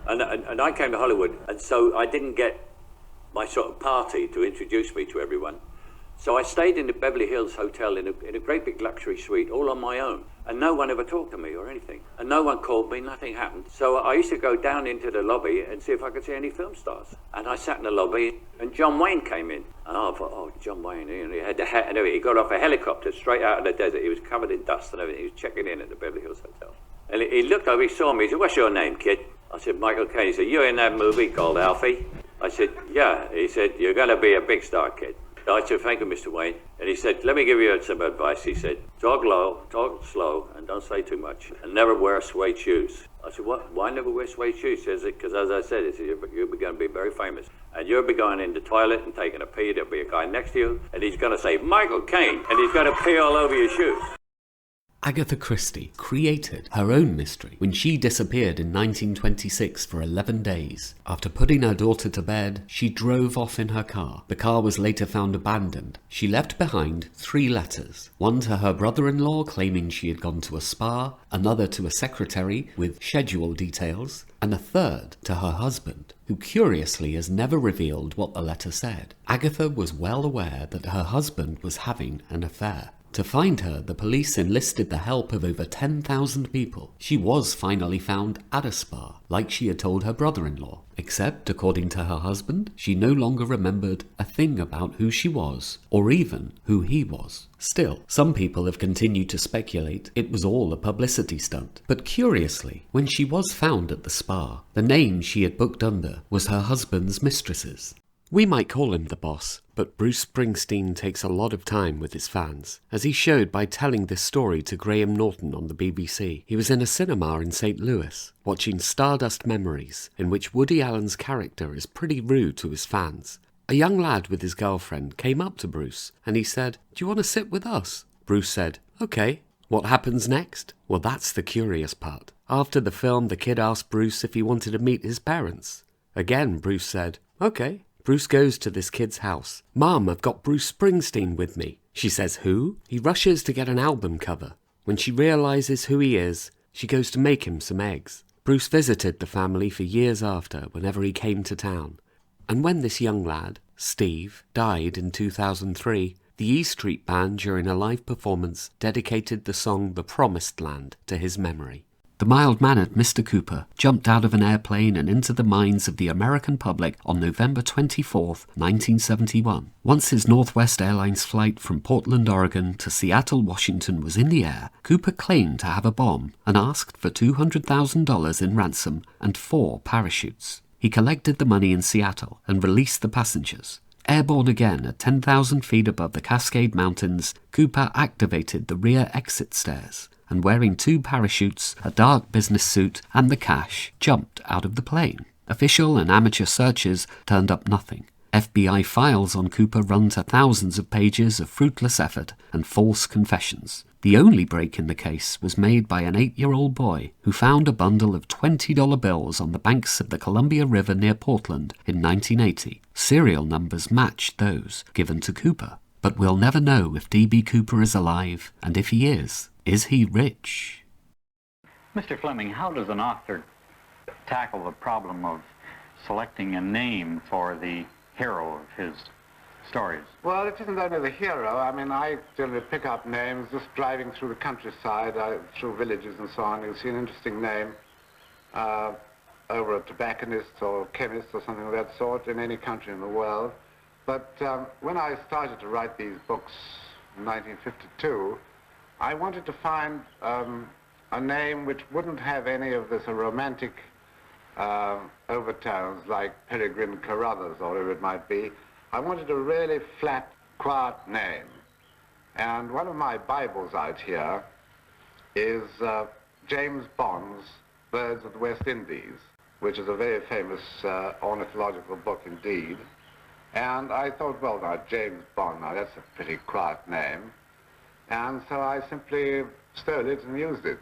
And I came to Hollywood, and so I didn't get my sort of party to introduce me to everyone. So I stayed in the Beverly Hills Hotel in a great big luxury suite, all on my own. And no one ever talked to me or anything. And no one called me, nothing happened. So I used to go down into the lobby and see if I could see any film stars. And I sat in the lobby, and John Wayne came in. And I thought, oh, John Wayne, and he had the hat and everything. He got off a helicopter straight out of the desert. He was covered in dust and everything. He was checking in at the Beverly Hills Hotel. And he looked over, he saw me, he said, what's your name, kid? I said, Michael Caine. He said, you're in that movie called Alfie? I said, yeah. He said, you're going to be a big star, kid. I said, thank you, Mr. Wayne. And he said, let me give you some advice. He said, talk low, talk slow, and don't say too much. And never wear suede shoes. I said, what? Why never wear suede shoes? He says, because as I said, you're going to be very famous. And you'll be going in the toilet and taking a pee. There'll be a guy next to you, and he's going to say, Michael Caine. And he's going to pee all over your shoes. Agatha Christie created her own mystery when she disappeared in 1926 for 11 days. After putting her daughter to bed, she drove off in her car. The car was later found abandoned. She left behind 3 letters. One to her brother-in-law claiming she had gone to a spa, another to a secretary with schedule details, and a third to her husband, who curiously has never revealed what the letter said. Agatha was well aware that her husband was having an affair. To find her, the police enlisted the help of over 10,000 people. She was finally found at a spa, like she had told her brother-in-law. Except, according to her husband, she no longer remembered a thing about who she was, or even who he was. Still, some people have continued to speculate it was all a publicity stunt. But curiously, when she was found at the spa, the name she had booked under was her husband's mistress's. We might call him the boss, but Bruce Springsteen takes a lot of time with his fans, as he showed by telling this story to Graham Norton on the BBC. He was in a cinema in St. Louis, watching Stardust Memories, in which Woody Allen's character is pretty rude to his fans. A young lad with his girlfriend came up to Bruce, and he said, "Do you want to sit with us?" Bruce said, "Okay." What happens next? Well, that's the curious part. After the film, the kid asked Bruce if he wanted to meet his parents. Again, Bruce said, "Okay." Bruce goes to this kid's house. "Mom, I've got Bruce Springsteen with me." She says, "Who?" He rushes to get an album cover. When she realizes who he is, she goes to make him some eggs. Bruce visited the family for years after, whenever he came to town. And when this young lad, Steve, died in 2003, the E Street Band, during a live performance, dedicated the song The Promised Land to his memory. The mild-mannered Mr. Cooper jumped out of an airplane and into the minds of the American public on November 24, 1971. Once his Northwest Airlines flight from Portland, Oregon to Seattle, Washington was in the air, Cooper claimed to have a bomb and asked for $200,000 in ransom and 4 parachutes. He collected the money in Seattle and released the passengers. Airborne again at 10,000 feet above the Cascade Mountains, Cooper activated the rear exit stairs, and wearing 2 parachutes, a dark business suit, and the cash, jumped out of the plane. Official and amateur searches turned up nothing. FBI files on Cooper run to thousands of pages of fruitless effort and false confessions. The only break in the case was made by an 8-year-old boy who found a bundle of $20 bills on the banks of the Columbia River near Portland in 1980. Serial numbers matched those given to Cooper. But we'll never know if D.B. Cooper is alive, and if he is he rich? Mr. Fleming, how does an author tackle the problem of selecting a name for the hero of his stories? Well, it isn't only the hero. I mean, I generally pick up names just driving through the countryside, through villages and so on. You'll see an interesting name over a tobacconist or chemist or something of that sort in any country in the world. But when I started to write these books in 1952, I wanted to find a name which wouldn't have any of this romantic overtones like Peregrine Carruthers or whatever it might be. I wanted a really flat, quiet name. And one of my Bibles out here is James Bond's Birds of the West Indies, which is a very famous ornithological book indeed. And I thought, well, now, James Bond, now that's a pretty quiet name. And so I simply stole it and used it.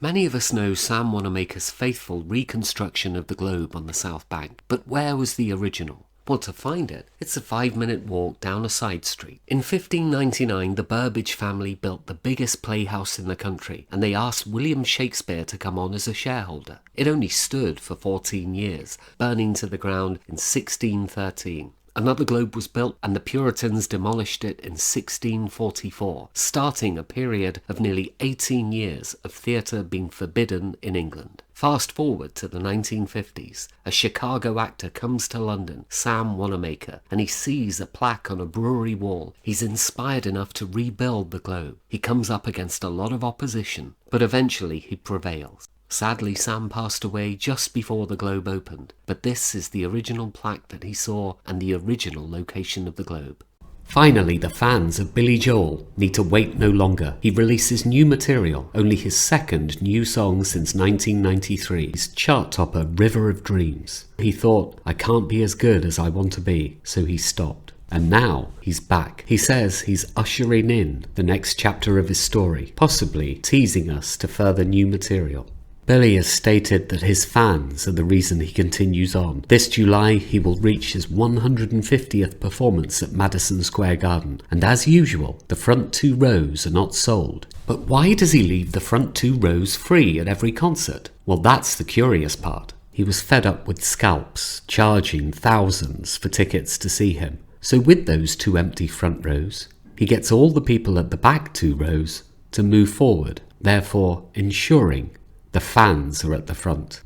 Many of us know Sam Wanamaker's faithful reconstruction of the globe on the South Bank, but where was the original? Well, to find it, it's a 5-minute walk down a side street. In 1599, the Burbage family built the biggest playhouse in the country, and they asked William Shakespeare to come on as a shareholder. It only stood for 14 years, burning to the ground in 1613. Another globe was built, and the Puritans demolished it in 1644, starting a period of nearly 18 years of theatre being forbidden in England. Fast forward to the 1950s, a Chicago actor comes to London, Sam Wanamaker, and he sees a plaque on a brewery wall. He's inspired enough to rebuild the globe. He comes up against a lot of opposition, but eventually he prevails. Sadly, Sam passed away just before the globe opened, but this is the original plaque that he saw and the original location of the globe. Finally, the fans of Billy Joel need to wait no longer. He releases new material, only his second new song since 1993. His chart topper, River of Dreams. He thought, I can't be as good as I want to be, so he stopped. And now he's back. He says he's ushering in the next chapter of his story, possibly teasing us to further new material. Billy has stated that his fans are the reason he continues on. This July, he will reach his 150th performance at Madison Square Garden, and as usual, the front 2 rows are not sold. But why does he leave the front 2 rows free at every concert? Well, that's the curious part. He was fed up with scalps, charging thousands for tickets to see him. So with those 2 empty front rows, he gets all the people at the back 2 rows to move forward, therefore ensuring the fans are at the front.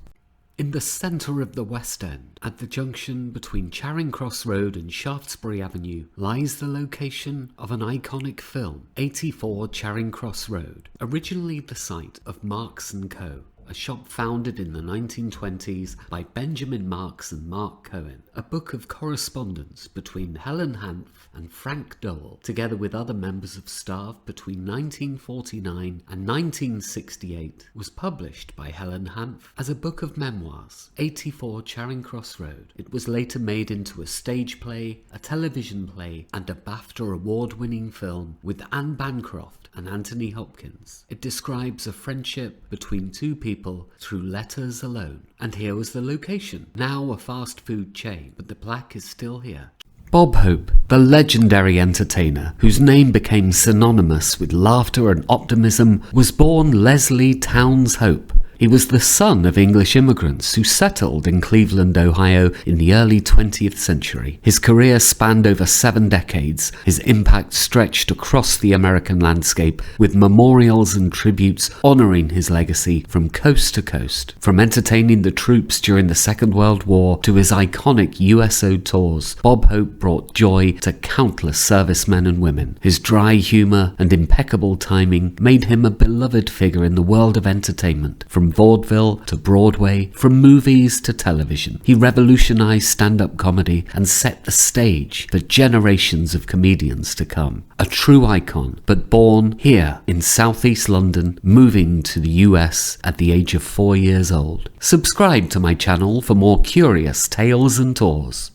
In the centre of the West End, at the junction between Charing Cross Road and Shaftesbury Avenue, lies the location of an iconic film, 84 Charing Cross Road, originally the site of Marks & Co., a shop founded in the 1920s by Benjamin Marks and Mark Cohen, a book of correspondence between Helen Hanff and Frank Dole, together with other members of staff between 1949 and 1968, was published by Helen Hanff as a book of memoirs, 84 Charing Cross Road. It was later made into a stage play, a television play, and a BAFTA award-winning film with Anne Bancroft and Anthony Hopkins. It describes a friendship between 2 people through letters alone. And here was the location, now a fast food chain, but the plaque is still here. Bob Hope, the legendary entertainer whose name became synonymous with laughter and optimism, was born Leslie Towns Hope. He was the son of English immigrants who settled in Cleveland, Ohio in the early 20th century. His career spanned over 7 decades. His impact stretched across the American landscape, with memorials and tributes honoring his legacy from coast to coast. From entertaining the troops during the Second World War to his iconic USO tours, Bob Hope brought joy to countless servicemen and women. His dry humor and impeccable timing made him a beloved figure in the world of entertainment. From vaudeville to Broadway, from movies to television, he revolutionized stand-up comedy and set the stage for generations of comedians to come. A true icon, but born here in southeast London, moving to the US at the age of 4 years old. Subscribe to my channel for more curious tales and tours.